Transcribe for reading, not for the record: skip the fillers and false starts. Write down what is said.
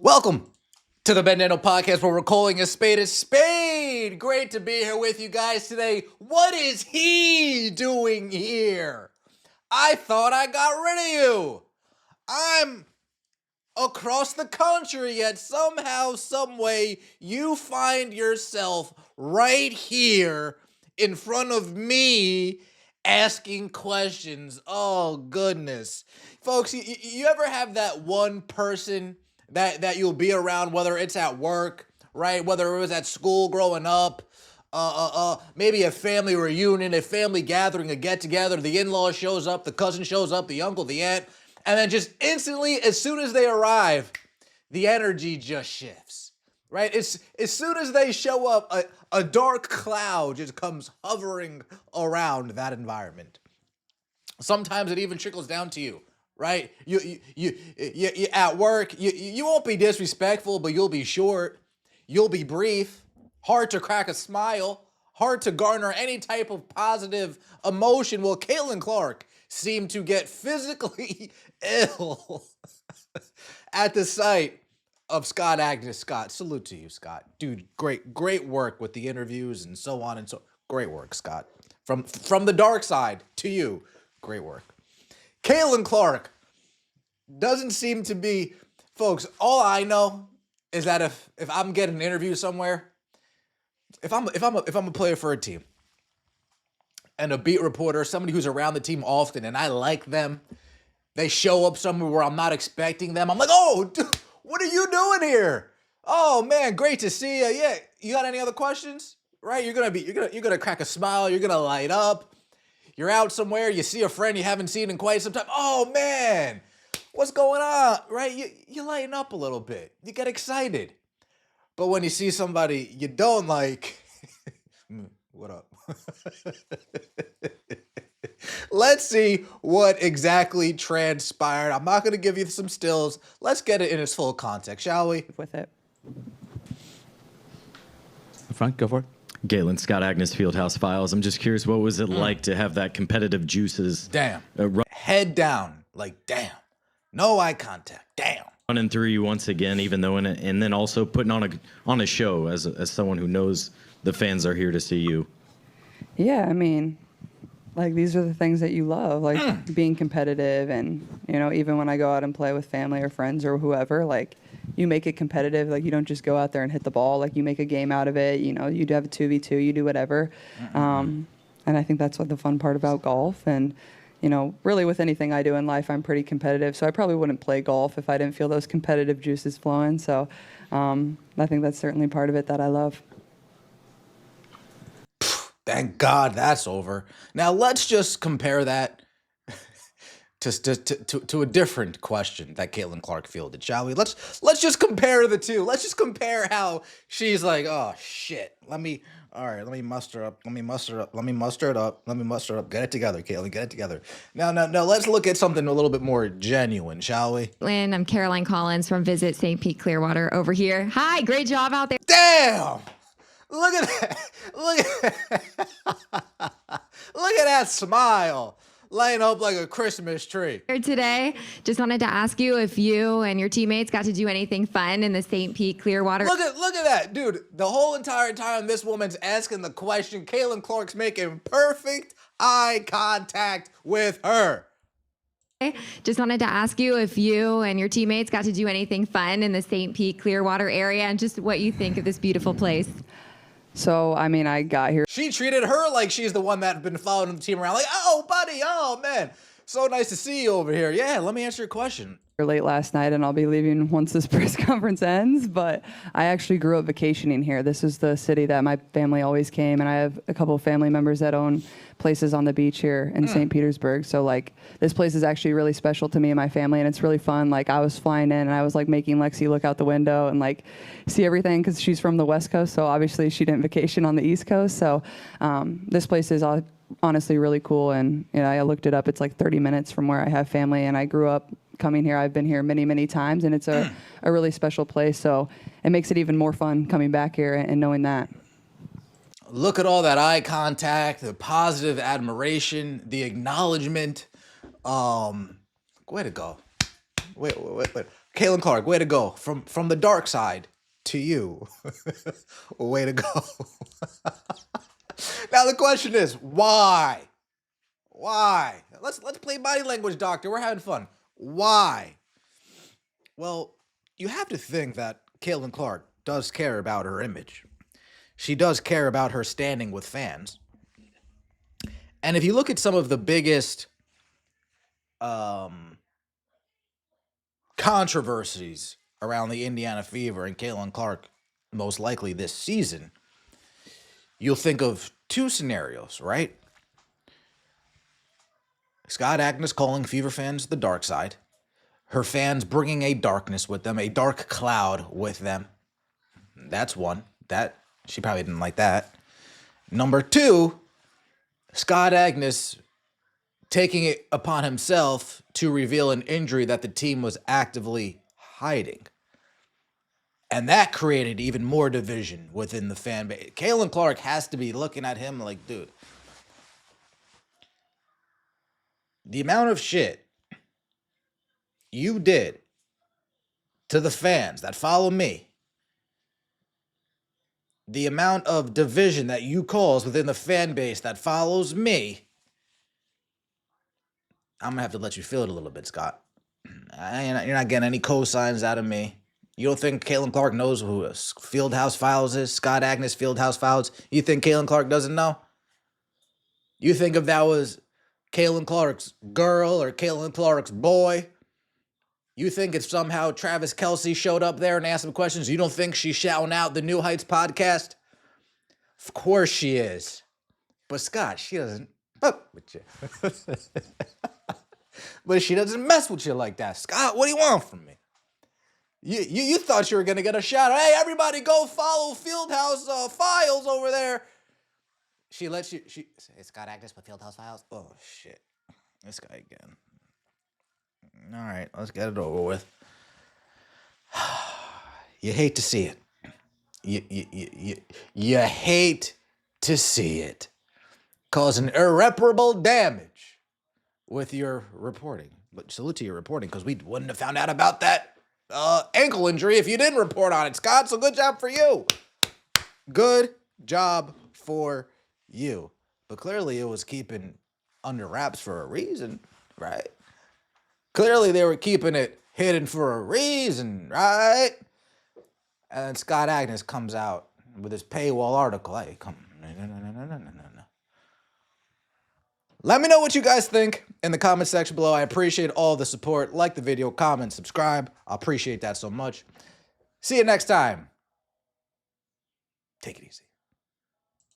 Welcome to the Bandano Podcast, where we're calling a spade. Great to be here with you guys today. What is he doing here? I thought I got rid of you. I'm across the country, yet somehow, someway, you find yourself right here in front of me asking questions. Oh, goodness. Folks, you ever have that one person that you'll be around, whether it's at work, right? Whether it was at school growing up, maybe a family reunion, a family gathering, a get-together, the in-law shows up, the cousin shows up, the uncle, the aunt, and then just instantly, as soon as they arrive, the energy just shifts, right? As soon as they show up, a dark cloud just comes hovering around that environment. Sometimes it even trickles down to you, right? You at work, you won't be disrespectful, but you'll be short, you'll be brief, hard to crack a smile, hard to garner any type of positive emotion. Well, Caitlin Clark seemed to get physically ill at the sight of Scott Agnes. Scott, salute to you, Scott. Dude, great work with the interviews and so on and so. Great work, Scott. From the dark side to you, great work. Caitlin Clark doesn't seem to be, folks, all I know is that if I'm getting an interview somewhere, if I'm a player for a team and a beat reporter, somebody who's around the team often and I like them, they show up somewhere where I'm not expecting them, I'm like, oh, dude, what are you doing here? Oh man, great to see you. Yeah, you got any other questions? Right? You're gonna crack a smile, you're gonna light up. You're out somewhere, you see a friend you haven't seen in quite some time. Oh man, what's going on? Right? You lighten up a little bit. You get excited. But when you see somebody you don't like, what up? Let's see what exactly transpired. I'm not going to give you some stills. Let's get it in its full context, shall we? With it. Fine, go for it. Galen, Scott Agnes, Fieldhouse Files. I'm just curious, what was it like to have that competitive juices? Damn. Head down. Like, damn. No eye contact. Damn. Running through you once again, even though and then also putting on a show as someone who knows the fans are here to see you. Yeah, I mean, like, these are the things that you love, like being competitive, and, you know, even when I go out and play with family or friends or whoever, like, you make it competitive. Like, you don't just go out there and hit the ball. Like, you make a game out of it. You know, you do have a 2v2, you do whatever. And I think that's what the fun part about golf. And, you know, really with anything I do in life, I'm pretty competitive. So I probably wouldn't play golf if I didn't feel those competitive juices flowing. So I think that's certainly part of it that I love. Thank God that's over. Now let's just compare that to a different question that Caitlin Clark fielded, shall we? Let's just compare the two. Let's just compare how she's like, oh shit. Let me muster up. Get it together, Caitlin. Get it together. Now, let's look at something a little bit more genuine, shall we? Lynn, I'm Caroline Collins from Visit St. Pete Clearwater over here. Hi, great job out there. Damn! Look at that. Look at that smile. Laying up like a Christmas tree. Today, just wanted to ask you if you and your teammates got to do anything fun in the St. Pete Clearwater. Look at that, dude. The whole entire time this woman's asking the question, Caitlin Clark's making perfect eye contact with her. Just wanted to ask you if you and your teammates got to do anything fun in the St. Pete Clearwater area and just what you think of this beautiful place. So, I mean, I got here. She treated her like she's the one that's been following the team around. Like, oh, buddy, oh, man. So nice to see you over here. Yeah, let me answer your question. Late last night, and I'll be leaving once this press conference ends, but I actually grew up vacationing here. This is the city that my family always came, and I have a couple of family members that own places on the beach here in St. Petersburg. So, like, this place is actually really special to me and my family, and it's really fun. Like, I was flying in, and I was, like, making Lexi look out the window and, like, see everything, because she's from the West Coast, so obviously she didn't vacation on the East Coast. So this place is honestly really cool, and, you know, I looked it up. It's like 30 minutes from where I have family, and I grew up coming here. I've been here many, many times, and it's a really special place. So it makes it even more fun coming back here and knowing that. Look at all that eye contact, the positive admiration, the acknowledgement. Way to go. Wait. Caitlin Clark, way to go. From the dark side to you. Way to go. Now the question is, why? Why? Let's play body language, doctor. We're having fun. Why? Well, you have to think that Caitlin Clark does care about her image. She does care about her standing with fans. And if you look at some of the biggest controversies around the Indiana Fever and Caitlin Clark, most likely this season, you'll think of two scenarios, right? Scott Agnes calling Fever fans the dark side. Her fans bringing a darkness with them, a dark cloud with them. That's one. That she probably didn't like that. Number two, Scott Agnes taking it upon himself to reveal an injury that the team was actively hiding. And that created even more division within the fan base. Caitlin Clark has to be looking at him like, dude, the amount of shit you did to the fans that follow me, the amount of division that you cause within the fan base that follows me, I'm going to have to let you feel it a little bit, Scott. You're not getting any cosigns out of me. You don't think Caitlin Clark knows who Fieldhouse Files is? Scott Agnes Fieldhouse Files? You think Caitlin Clark doesn't know? You think if that was Caitlin Clark's girl or Caitlin Clark's boy, you think if somehow Travis Kelce showed up there and asked him questions, you don't think she's shouting out the New Heights podcast? Of course she is. But Scott, she doesn't fuck with you. But she doesn't mess with you like that. Scott, what do you want from me? You thought you were going to get a shout out. Hey, everybody go follow Fieldhouse Files over there. She lets you, it's Scott Agnes with Fieldhouse Files? Oh, shit. This guy again. All right, let's get it over with. You hate to see it. You hate to see it. Causing irreparable damage with your reporting. But salute to your reporting, because we wouldn't have found out about that ankle injury if you didn't report on it, Scott. So good job for you. Good job for you. But clearly it was keeping under wraps for a reason, right? Clearly they were keeping it hidden for a reason, right? And then Scott Agnes comes out with his paywall article. Hey, come. No. Let me know what you guys think in the comment section below. I appreciate all the support. Like the video, comment, subscribe. I appreciate that so much. See you next time. Take it easy.